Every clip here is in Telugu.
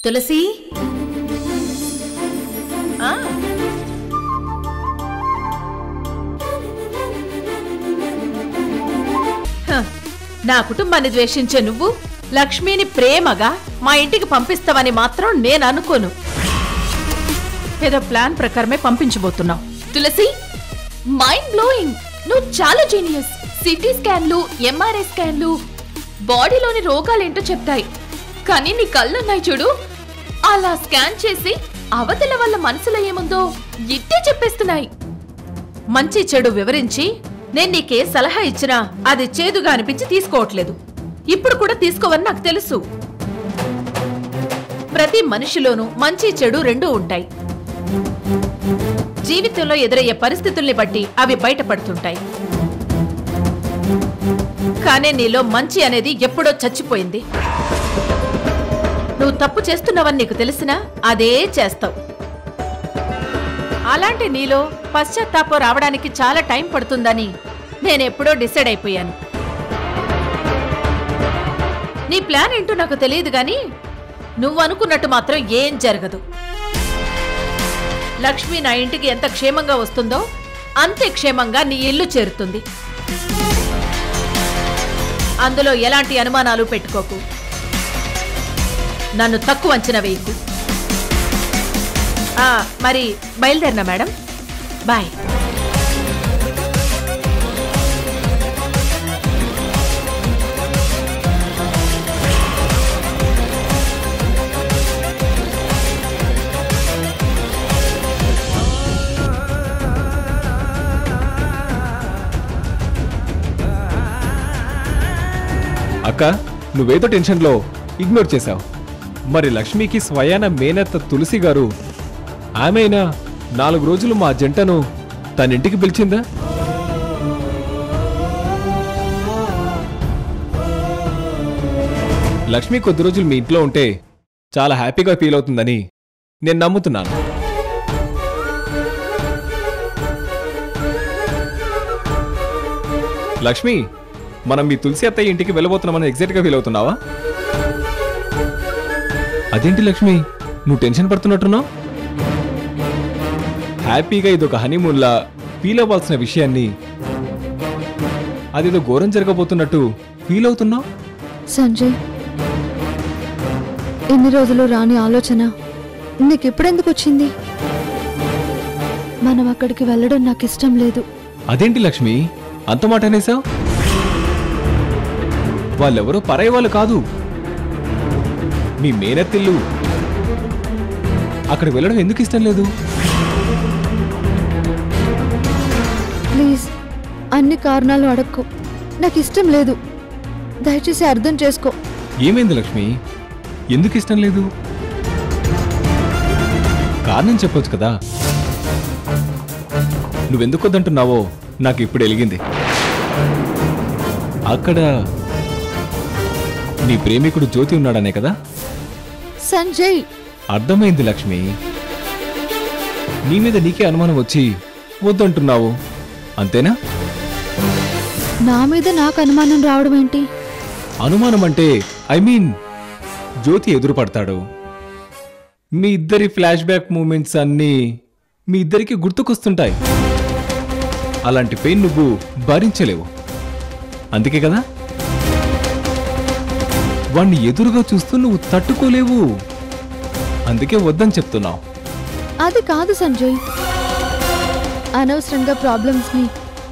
తులసి నా కుటుంబాన్ని ద్వేషించే నువ్వు లక్ష్మిని ప్రేమగా మా ఇంటికి పంపిస్తావని మాత్రం నేను అనుకోను. ఏదో ప్లాన్ ప్రకారమే పంపించబోతున్నావు. తులసి, మైండ్ బ్లోయింగ్. నువ్వు చాలా జీనియస్. సిటీ స్కాన్లు, ఎంఆర్ఐ స్కాన్లు బాడీలోని రోగాలేంటో చెప్తాయి, కానీ నీ కళ్ళున్నాయి చూడు, అలా స్కాన్ చేసి అవతల వాళ్ళ మనసులో ఏముందో ఇట్టే చెప్పేస్తున్నాయి. మంచి చెడు వివరించి నేను నీకే సలహా ఇచ్చినా అది చేదుగా అనిపించి తీసుకోవట్లేదు. ఇప్పుడు కూడా తీసుకోవని నాకు తెలుసు. ప్రతి మనిషిలోనూ మంచి చెడు రెండూ ఉంటాయి. జీవితంలో ఎదురయ్యే పరిస్థితుల్ని బట్టి అవి బయటపడుతుంటాయి. కానీ నీలో మంచి అనేది ఎప్పుడో చచ్చిపోయింది. నువ్వు తప్పు చేస్తున్నావని నీకు తెలిసినా అదే చేస్తావు. అలాంటి నీలో పశ్చాత్తాపం రావడానికి చాలా టైం పడుతుందని నేనెప్పుడో డిసైడ్ అయిపోయాను. నీ ప్లాన్ ఏంటో నాకు తెలియదు గాని నువ్వు అనుకున్నట్టు మాత్రం ఏం జరగదు. లక్ష్మి నా ఇంటికి ఎంత క్షేమంగా వస్తుందో అంతే క్షేమంగా నీ ఇల్లు చేరుతుంది. అందులో ఎలాంటి అనుమానాలు పెట్టుకోకు. నన్ను తక్కువ అంచనా వేయకు. మరి బయలుదేరినా మేడం? బాయ్. అక్క, నువ్వేదో టెన్షన్లో ఇగ్నోర్ చేశావు. మరి లక్ష్మికి స్వయాన మేనత్త తులసి గారు ఆమెనా 4 రోజులు మా జంటను తన ఇంటికి పిలిచిందా? లక్ష్మి కొద్ది రోజులు మీ ఇంట్లో ఉంటే చాలా హ్యాపీగా ఫీల్ అవుతుందని నేను నమ్ముతున్నాను. లక్ష్మి, మనం మీ తులసి అత్తయ్య ఇంటికి వెళ్ళబోతున్నామని ఎగ్జాక్ట్గా ఫీల్ అవుతున్నావా? అదేంటి లక్ష్మి, నువ్వు టెన్షన్ పడుతున్నట్టున్నావు? హ్యాపీగా ఇదొక హనీమూన్లా ఫీల్ అవ్వాల్సిన విషయాన్ని అదేదో ఘోరం జరగబోతున్నట్టు ఫీల్ అవుతున్నావు. సంజయ్, ఎన్ని రోజులు రాని ఆలోచన నీకెప్పుడెందుకు వచ్చింది? మనం అక్కడికి వెళ్ళడం నాకు ఇష్టం లేదు. అదేంటి లక్ష్మి, అంత మాట అనేసావు? వాళ్ళెవరో పరాయి వాళ్ళు కాదు, మీ మేనత్తిల్లు. అక్కడ వెళ్ళడం ఎందుకు ఇష్టం లేదు? ప్లీజ్, అన్ని కారణాలు అడక్కు. నాకు ఇష్టం లేదు. దయచేసి అర్థం చేసుకో. ఏమైంది లక్ష్మి, ఎందుకు ఇష్టం లేదు? కారణం చెప్పొచ్చు కదా. నువ్వెందుకు వద్దంటున్నావో నాకు ఇప్పుడు వెలిగింది. అక్కడ నీ ప్రేమికుడు జ్యోతి ఉన్నాడనే కదా? సంజయ్, అర్థమైంది లక్ష్మి. నీ మీద నీకే అనుమానం వచ్చి వద్దంటున్నావు, అంతేనా? నా మీద నాకు అనుమానం రావడం ఏంటి? అనుమానం అంటే ఐ మీన్ జ్యోతి ఎదురుపడతాడు. మీ ఇద్దరి ఫ్లాష్ బ్యాక్ మూమెంట్స్ అన్నీ మీ ఇద్దరికి గుర్తుకొస్తుంటాయి. అలాంటి పెయిన్ నువ్వు భరించలేవు, అందుకే కదా వాణ్ణి ఎదురుగా చూస్తూ నువ్వు తట్టుకోలేవు. అందుకే వద్దని చెప్తున్నావు. అది కాదు సంజయ్, అనవసరంగా ప్రాబ్లమ్స్ ని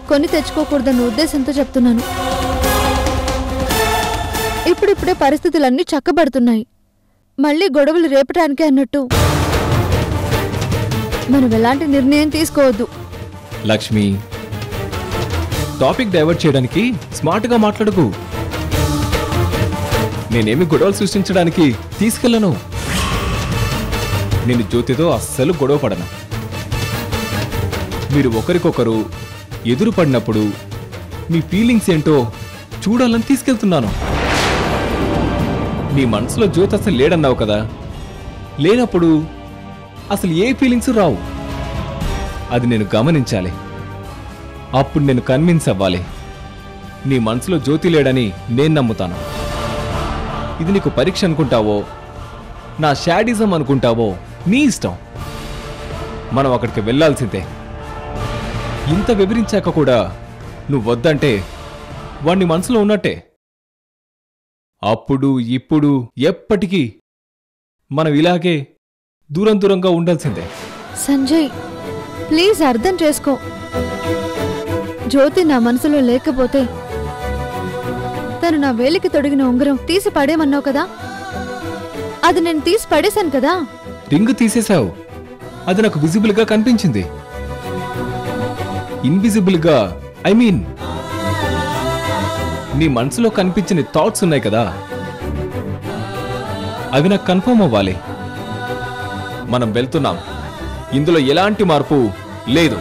కొని తెచ్చుకోకూడదన్న ఉద్దేశంతో చెప్తున్నాను. ఇప్పుడిప్పుడే పరిస్థితులన్నీ చక్కబడుతున్నాయి. మళ్ళీ గొడవలు రేపటానికే అన్నట్టు మనం ఎలాంటి నిర్ణయం తీసుకోవద్దు. లక్ష్మి, టాపిక్ డైవర్ట్ చేయడానికి స్మార్ట్గా మాట్లాడకు. నేనేమి గొడవలు సృష్టించడానికి తీసుకెళ్ళను. నేను జ్యోతితో అస్సలు గొడవ పడను. మీరు ఒకరికొకరు ఎదురు పడినప్పుడు మీ ఫీలింగ్స్ ఏంటో చూడాలని తీసుకెళ్తున్నాను. నీ మనసులో జ్యోతి అసలు లేడన్నావు కదా. లేనప్పుడు అసలు ఏ ఫీలింగ్స్ రావు. అది నేను గమనించాలి. అప్పుడు నేను కన్విన్స్ అవ్వాలి. నీ మనసులో జ్యోతి లేడని నేను నమ్ముతాను. ఇది నీకు పరీక్ష అనుకుంటావో నా షాడిజం అనుకుంటావో నీ ఇష్టం. మనం అక్కడికి వెళ్ళాల్సిందే. ఇంత వివరించాక కూడా నువ్వు వద్దంటే వాణ్ణి మనసులో ఉన్నట్టే. అప్పుడు ఇప్పుడు ఎప్పటికీ మనం ఇలాగే దూరం దూరంగా ఉండాల్సిందే. సంజయ్, ప్లీజ్ అర్థం చేసుకో. జ్యోతి నా మనసులో లేకపోతే తను నా వేలికి తొడిగిన ఉంగరం తీసి పడేమన్నావు కదా, అది నేను తీసి పడేశాను కదా. రింగ్ తీసేశావు, అది నాకు విజిబుల్ గా కనిపించింది. ఇన్విజిబుల్ గా, ఐ మీన్ నీ మనసులో కనిపించిన థాట్స్ ఉన్నాయి కదా, అవి నాకు కన్ఫర్మ్ అవ్వాలి. మనం వెళ్తున్నాం, ఇందులో ఎలాంటి మార్పు లేదు.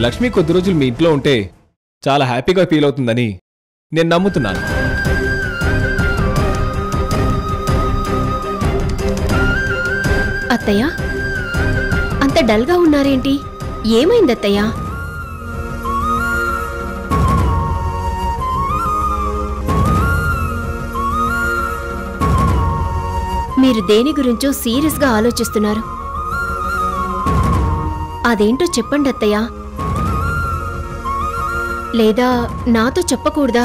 లక్ష్మి కొద్ది రోజులు మీ ఇంట్లో ఉంటే చాలా హ్యాపీగా ఫీల్ అవుతుందని నేను నమ్ముతున్నాను. అత్తయ్య, అంత డల్గా ఉన్నారేంటి? ఏమైంది అత్తయ్య? మీరు దేని గురించో సీరియస్గా ఆలోచిస్తున్నారు. అదేంటో చెప్పండి అత్తయ్య. లేదా నాతో చెప్పకూడదా?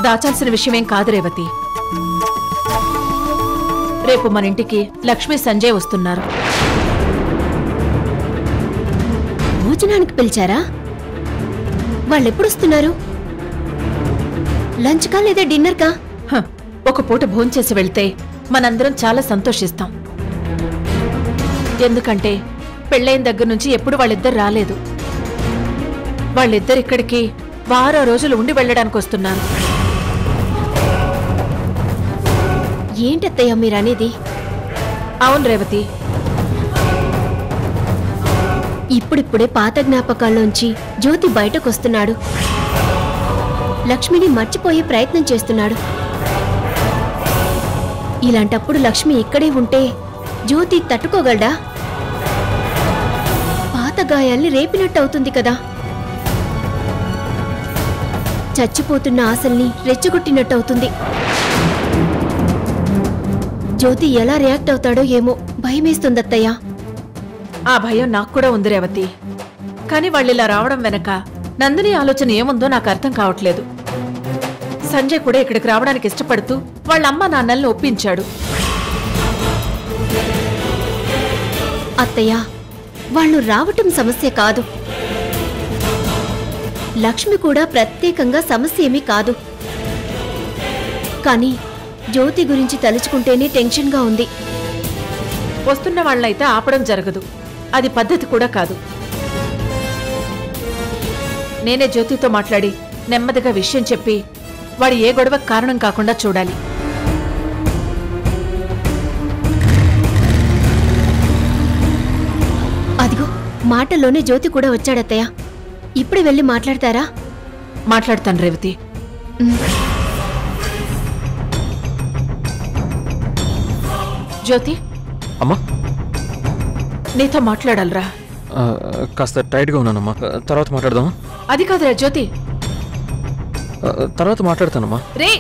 దాచాల్సిన విషయమేం కాదు రేవతి. రేపు మన ఇంటికి లక్ష్మి సంజయ్ వస్తున్నారు. భోజనానికి పిలిచారా? వాళ్ళెప్పుడొస్తున్నారు? లంచ్కా లేదా డిన్నర్కా? ఒక పూట భోంచేసి వెళ్తే మనందరం చాలా సంతోషిస్తాం. ఎందుకంటే పెళ్ళైన దగ్గర నుంచి ఎప్పుడు వాళ్ళిద్దరు రాలేదు. వాళ్ళిద్దరు ఇక్కడికి వారం రోజులు ఉండి వెళ్ళడానికి వస్తున్నారు. ఏంటత్తయ్య మీరనేది? అవును రేవతి. ఇప్పుడిప్పుడే పాత జ్ఞాపకాల్లోంచి జ్యోతి బయటకొస్తున్నాడు. లక్ష్మిని మర్చిపోయే ప్రయత్నం చేస్తున్నాడు. ఇలాంటప్పుడు లక్ష్మి ఇక్కడే ఉంటే జ్యోతి తట్టుకోగలడా? పాత గాయాల్ని రేపినట్టు అవుతుంది కదా. చచ్చిపోతున్న ఆశల్ని రెచ్చగొట్టినట్టు అవుతుంది. జ్యోతి ఎలా రియాక్ట్ అవుతాడో ఏమో భయమేస్తుందత్తయ్య. ఆ భయం నాకు కూడా ఉంది రేవతి. కానీ వాళ్ళిలా రావడం వెనక నందిని ఆలోచన ఏముందో నాకు అర్థం కావట్లేదు. సంజయ్ కూడా ఇక్కడికి రావడానికి ఇష్టపడుతూ వాళ్ళ అమ్మ నాన్నల్ని ఒప్పించాడు. అత్తయ్య, వాళ్ళు రావటం సమస్య కాదు. లక్ష్మి కూడా ప్రత్యేకంగా సమస్య ఏమీ కాదు. కానీ జ్యోతి గురించి తలుచుకుంటేనే టెన్షన్గా ఉంది. వస్తున్న వాళ్ళైతే ఆపడం జరగదు. అది పద్ధతి కూడా కాదు. నేనే జ్యోతితో మాట్లాడి నెమ్మదిగా విషయం చెప్పి వాడు ఏ గొడవకు కారణం కాకుండా చూడాలి. అదిగో మాటల్లోనే జ్యోతి కూడా వచ్చాడత్తయ్య. ఇప్పుడే వెళ్ళి మాట్లాడతారా? మాట్లాడతాను రేవతి. జ్యోతి, అమ్మా, నీతో మాట్లాడాలరా. కాస్త టైట్గా ఉన్నానమ్మా, తర్వాత మాట్లాడదామా? అది కాదురా జ్యోతి. తర్వాత మాట్లాడతానమ్మా. రే,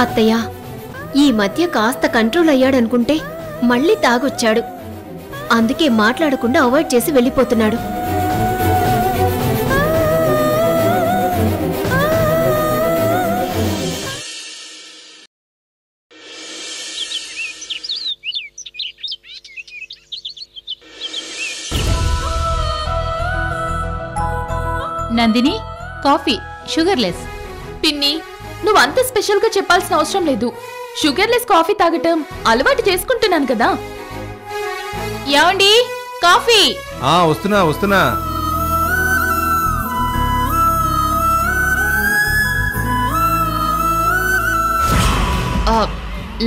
అత్తయ్య, ఈ మధ్య కాస్త కంట్రోల్ అయ్యాడనుకుంటే మళ్ళీ తాగొచ్చాడు. అందుకే మాట్లాడకుండా అవాయిడ్ చేసి వెళ్ళిపోతున్నాడు. Nandini, coffee sugarless. పిన్ని, నువ్వు అంత స్పెషల్ గా చెప్పాల్సిన అవసరం లేదు. షుగర్లెస్ కాఫీ తాగటం అలవాటు చేసుకుంటున్నాను కదా. ఏమండి, కాఫీ? వస్తున్నా.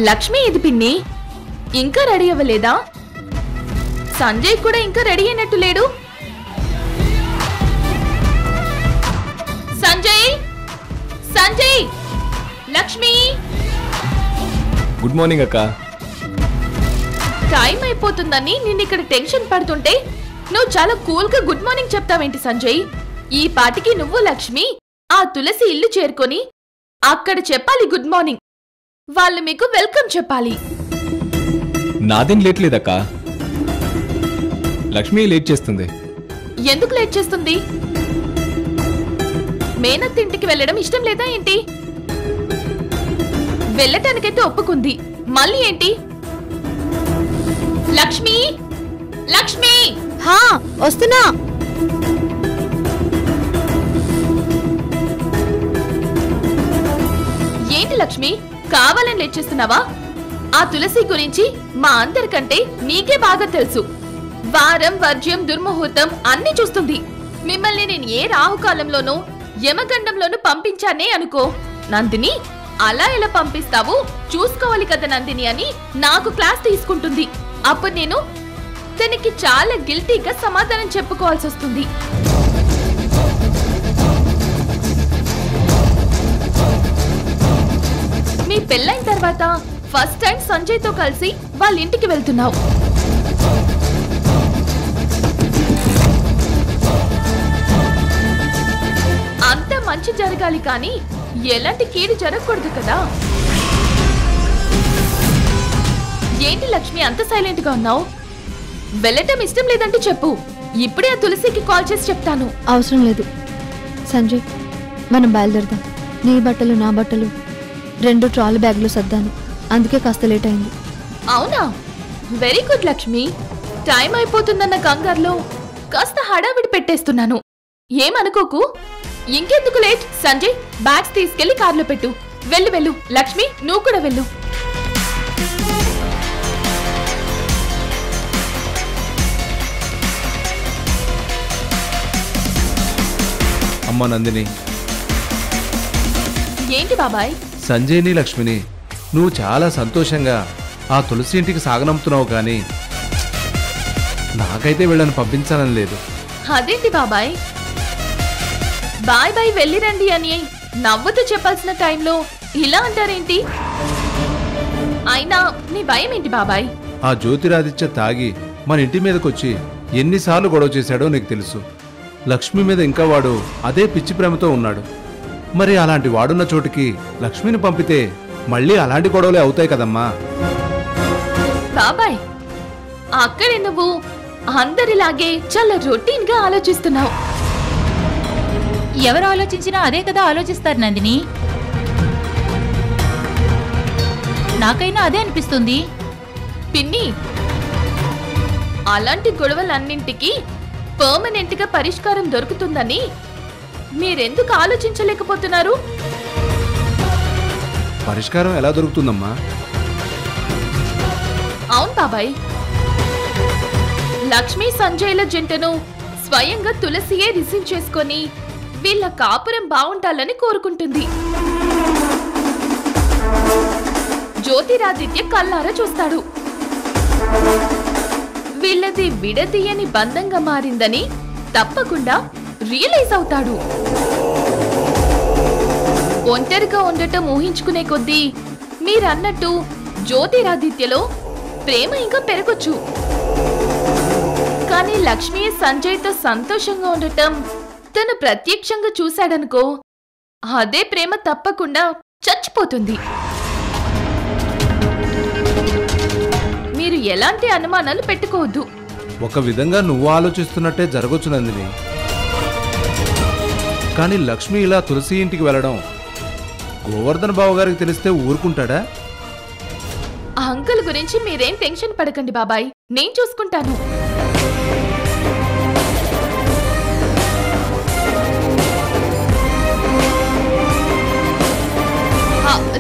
లక్ష్మి ఇది పిన్ని, ఇంకా రెడీ అవ్వలేదా? సంజయ్ కూడా ఇంకా రెడీ అయినట్టు లేడు. సంజయ్, సంజయ్, లక్ష్మి. గుడ్ మార్నింగ్ అక్క. టైం అయిపోతుందని నిన్ను ఇక్కడ టెన్షన్ పడుతుంటే నువ్వు చాలా కూల్ గా గుడ్ మార్నింగ్ చెప్తావేంటి సంజయ్? ఈ పాటికి నువ్వు లక్ష్మి ఆ తులసి ఇల్లు చేరుకొని అక్కడ చెప్పాలి గుడ్ మార్నింగ్. వాళ్ళు మీకు వెల్కమ్ చెప్పాలి. నాదేం లేట్ లేదక్క, లక్ష్మి లేట్ చేస్తుంది. ఎందుకు లేట్ చేస్తుంది? మేనత్ ఇంటికి వెళ్ళడం ఇష్టం లేదా ఏంటి? వెళ్ళటానికైతే ఒప్పుకుంది, మళ్ళీ ఏంటి? లక్ష్మి, లక్ష్మి. హా, వస్తున్నా. ఏంటి లక్ష్మి, కావాలని లేట్ చేస్తున్నావా? ఆ తులసి గురించి మా అందరికంటే నీకే బాగా తెలుసు. వారం, వర్జ్యం, దుర్ముహూర్తం అన్ని చూస్తుంది. మిమ్మల్ని నేను ఏ రాహుకాలంలోనూ యమగండంలోనూ పంపించానే అనుకో. నందిని, అలా ఎలా పంపిస్తావు చూసుకోవాలి కదా నందిని అని నాకు క్లాస్ తీసుకుంటుంది. అప్పుడు నేను తనకి చాలా గిల్టీగా సమాధానం చెప్పుకోవాల్సి వస్తుంది. మీ పెళ్ళైన తర్వాత ఫస్ట్ టైం సంజయ్ తో కలిసి వాళ్ళ ఇంటికి వెళ్తున్నావు. అంత మంచి జరగాలి కానీ ఎలాంటి కీడు జరగకూడదు కదా. ఏంటి లక్ష్మి అంత సైలెంట్ గా ఉన్నావు? వెళ్ళటం ఇష్టం లేదంటే చెప్పు, ఇప్పుడే ఆ తులసికి కాల్ చేసి చెప్తాను. అవసరం లేదు సంజయ్, మనం బయలుదేరదాం. నీ బట్టలు నా బట్టలు 2 ట్రాలీ బ్యాగ్లు సర్దాను, అందుకే కాస్త లేట్ అయింది. అవునా? Very good Lakshmi. టైం అయిపోతుందన్న కంగారులో కాస్త హడావిడి పెట్టేస్తున్నాను, ఏమనుకోకు. ఇంకెందుకు లేట్? సంజయ్, బ్యాగ్స్ తీసుకెళ్లి కార్లో పెట్టు. వెళ్ళు వెళ్ళు. లక్ష్మి, నువ్వు కూడా వెళ్ళు. అమ్మ నందిని, ఏంటి బాబాయ్? సంజయ్ని, లక్ష్మిని నువ్వు చాలా సంతోషంగా ఆ తులసి ఇంటికి సాగనంపుతున్నావు, కానీ నాకైతే వీళ్ళని పంపించాలని లేదు. అదేంటి బాబాయ్? బాయ్ బాయ్ వెళ్ళిరండి అని నవ్వుతూ చెప్పాల్సిన టైంలో ఇలా అంటారేంటి? అయినా నీ భయం ఏంటి బాబాయ్? ఆ జ్యోతిరాదిత్య తాగి మన ఇంటి మీదకొచ్చి ఎన్నిసార్లు గొడవ చేశాడో నీకు తెలుసు. లక్ష్మి మీద ఇంకా వాడు అదే పిచ్చి ప్రేమతో ఉన్నాడు. మరి అలాంటి వాడున్న చోటికి లక్ష్మిని పంపితే మళ్ళీ అలాంటి గొడవలే అవుతాయి కదమ్మా. బాబాయ్, అక్కడే నువ్వు అందరిలాగే చాలా రొటీన్ గా ఆలోచిస్తున్నావు. ఎవరు ఆలోచించినా అదే కదా ఆలోచిస్తారు నందిని. నాకైనా అదే అనిపిస్తుంది. పిన్ని, అలాంటి గొడవలన్నింటికి పర్మనెంట్ గా పరిష్కారం దొరుకుతుందని మీరెందుకు ఆలోచించలేకపోతున్నారు? పరిష్కారం ఎలా దొరుకుతుందమ్మా? అవును బాబాయ్, లక్ష్మి సంజయ్ల జంటను స్వయంగా తులసియే రిసీవ్ చేసుకొని వీళ్ళ కాపురం బాగుండాలని కోరుకుంటుంది. జ్యోతిరాదిత్య కల్లారా చూస్తాడు. వీళ్ళది విడదీయని బంధంగా మారిందని తప్పకుండా రియలైజ్ అవుతాడు. ఒంటరిగా ఉండటం ఊహించుకునే కొద్దీ మీరన్నట్టు జ్యోతిరాదిత్యలో ప్రేమ ఇంకా పెరగొచ్చు. కానీ లక్ష్మి సంజయ్తో సంతోషంగా ఉండటం తను ప్రత్యక్షంగా చూశాడనుకో, అదే ప్రేమ తప్పకుండా చచ్చిపోతుంది. మీరు ఎలాంటి అనుమానాలు పెట్టుకోవద్దు. ఒక విధంగా నువ్వు ఆలోచిస్తున్నట్టే జరగొచ్చు నందిని. కానీ లక్ష్మి ఇలా తులసి ఇంటికి వెళ్ళడం గోవర్ధన్ బాబు గారికి తెలిస్తే ఊరుకుంటాడా? ఆ అంకుల్ గురించి మీరేం టెన్షన్ పడకండి బాబాయ్, నేను చూసుకుంటాను.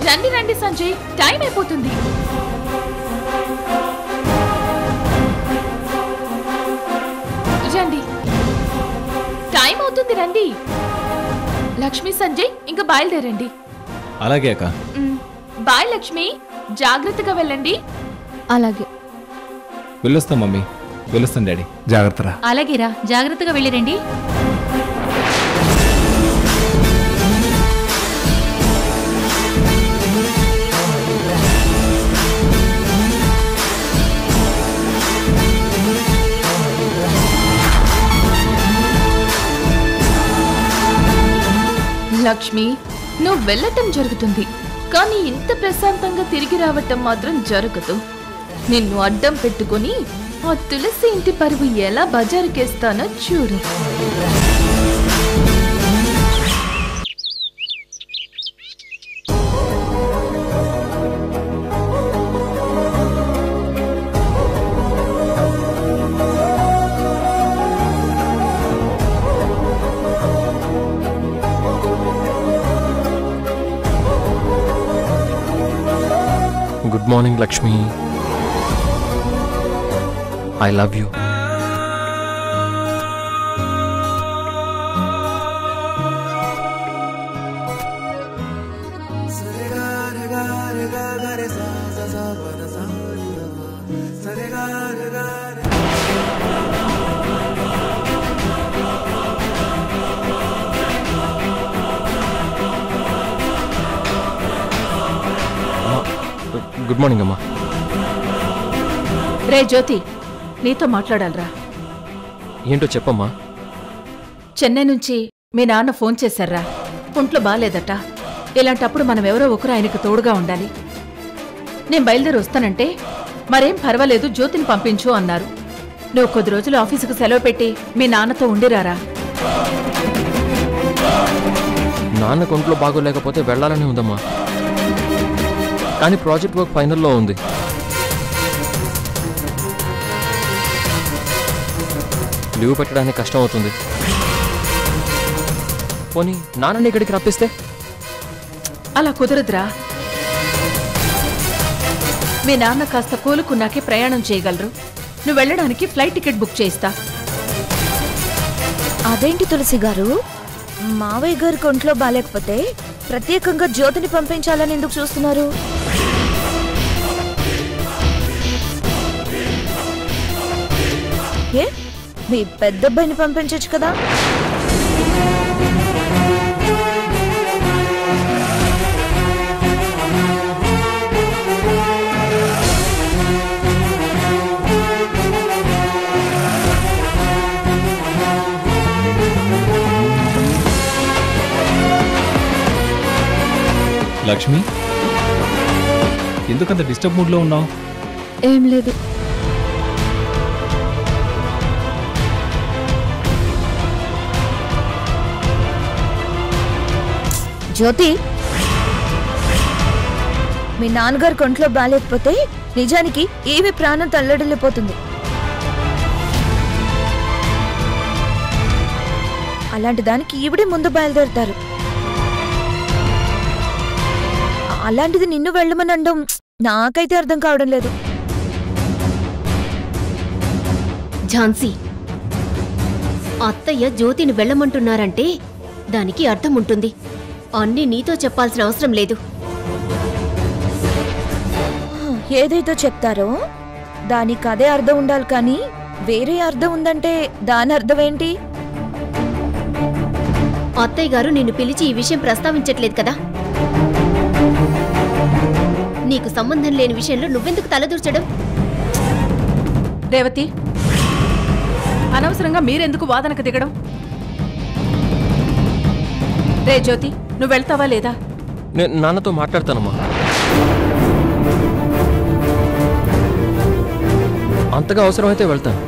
రండి రండి సంజయ్, టైం అయిపోతుంది. రండి, టైం అవుతుంది, రండి. లక్ష్మి, సంజయ్ ఇంకా బయలుదేరండి. అలాగే అక్క. బాయ్ లక్ష్మి, జాగ్రత్తగా వెళ్ళండి. అలాగే. వెళ్ళొస్తాం మమ్మీ, వెళ్ళొస్తాం డాడీ. జాగ్రత్తరా. అలాగేరా, జాగ్రత్తగా వెళ్ళిరండి. లక్ష్మి, నువ్వు వెళ్ళటం జరుగుతుంది, కానీ ఇంత ప్రశాంతంగా తిరిగి రావటం మాత్రం జరగదు. నిన్ను అడ్డం పెట్టుకుని ఆ తులసి ఇంటి పరువు ఎలా బజారుకేస్తానో చూడు. Good morning Lakshmi. I love you. Good morning అమ్మా. రే జ్యోతి, నీతో మాట్లాడాలరా. ఏంటో చెప్పమ్మా. చెన్నై నుంచి మీ నాన్న ఫోన్ చేశారా. ఒంట్లో బాలేదట. ఇలాంటప్పుడు మనం ఎవరో ఒకరు ఆయనకు తోడుగా ఉండాలి. నేను బయలుదేరి వస్తానంటే మరేం పర్వాలేదు, జ్యోతిని పంపించు అన్నారు. నువ్వు కొద్ది రోజులు ఆఫీసుకు సెలవు పెట్టి మీ నాన్నతో ఉండిరారా. నాన్న ఒంట్లో బాగోలేకపోతే వెళ్ళాలని ఉందమ్మా, కానీ ప్రాజెక్ట్ వర్క్ ఫైనల్లో ఉంది. లీవ్ పెట్టడానికి కష్టం అవుతుంది. పోనీ నాన్నని ఇక్కడికి రప్పిస్తే? అలా కుదరదురా. మీ నాన్న కాస్త కోలుకున్నాకే ప్రయాణం చేయగలరు. నువ్వు వెళ్ళడానికి ఫ్లైట్ టికెట్ బుక్ చేయిస్తా. అదేంటి తులసి గారు, మావయ్య గారికి ఒంట్లో బాలేకపోతే ప్రత్యేకంగా జ్యోతిని పంపించాలని ఎందుకు చూస్తున్నారు? ఏ, మీ పెద్దబ్బాయిని పంపించచ్చు కదా. లక్ష్మి, ఎందుకంత డిస్టర్బ్ మూడ్లో ఉన్నావు? ఏం లేదు. జ్యోతి, మీ నాన్నగారికి ఒంట్లో బాలేకపోతే నిజానికి ఏవి ప్రాణం తల్లడిల్లిపోతుంది. అలాంటి దానికి ఈవిడే ముందు బయలుదేరుతారు. అలాంటిది నిన్ను వెళ్ళమని అనడం నాకైతే అర్థం కావడం లేదు. ఝాన్సీ, అత్తయ్య జ్యోతిని వెళ్ళమంటున్నారంటే దానికి అర్థం ఉంటుంది. అన్నీ నీతో చెప్పాల్సిన అవసరం లేదు. ఏదైతే చెప్తారో దానికి అదే అర్థం ఉండాలి, కానీ వేరే అర్థం ఉందంటే దాని అర్థం ఏంటి? అత్తయ్య గారు నిన్ను పిలిచి ఈ విషయం ప్రస్తావించట్లేదు కదా. నీకు సంబంధం లేని విషయంలో నువ్వెందుకు తలదూర్చడం? రేవతి, అనవసరంగా మీరెందుకు వాదనకు దిగడం? రే జ్యోతి, నువ్వు వెళ్తావా లేదా? నేను నాన్నతో మాట్లాడతానమ్మా. అంతగా అవసరమైతే వెళ్తాను.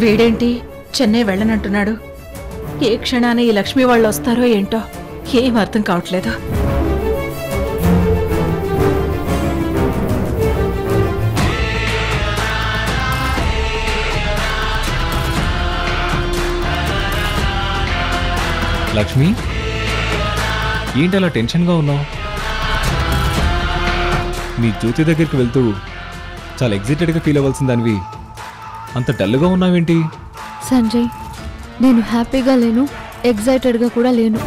వీడేంటి చెన్నై వెళ్ళనంటున్నాడు? ఏ క్షణాన ఈ లక్ష్మి వాళ్ళు వస్తారో ఏంటో ఏం అర్థం కావట్లేదు. లక్ష్మి, ఏంటి అలా టెన్షన్గా ఉన్నావు? మీ జ్యోతి దగ్గరికి వెళ్తూ చాలా ఎగ్జైటెడ్గా ఫీల్ అవ్వాల్సిన దానివి అంత డల్గా ఉన్నావేంటి? సంజయ్, నేను హ్యాపీగా లేను, ఎగ్జైటెడ్గా కూడా లేను.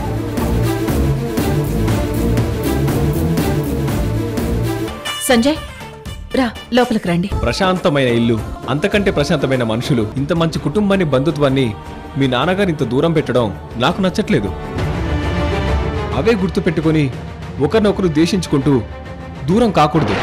సంజయ్ రా లోపలికి రండి. ప్రశాంతమైన ఇల్లు, అంతకంటే ప్రశాంతమైన మనుషులు, ఇంత మంచి కుటుంబాన్ని, బంధుత్వాన్ని మీ నాన్నగారు ఇంత దూరం పెట్టడం నాకు నచ్చట్లేదు. అవే గుర్తు పెట్టుకొని ఒకరినొకరు ద్వేషించుకుంటూ దూరం కాకూడదు.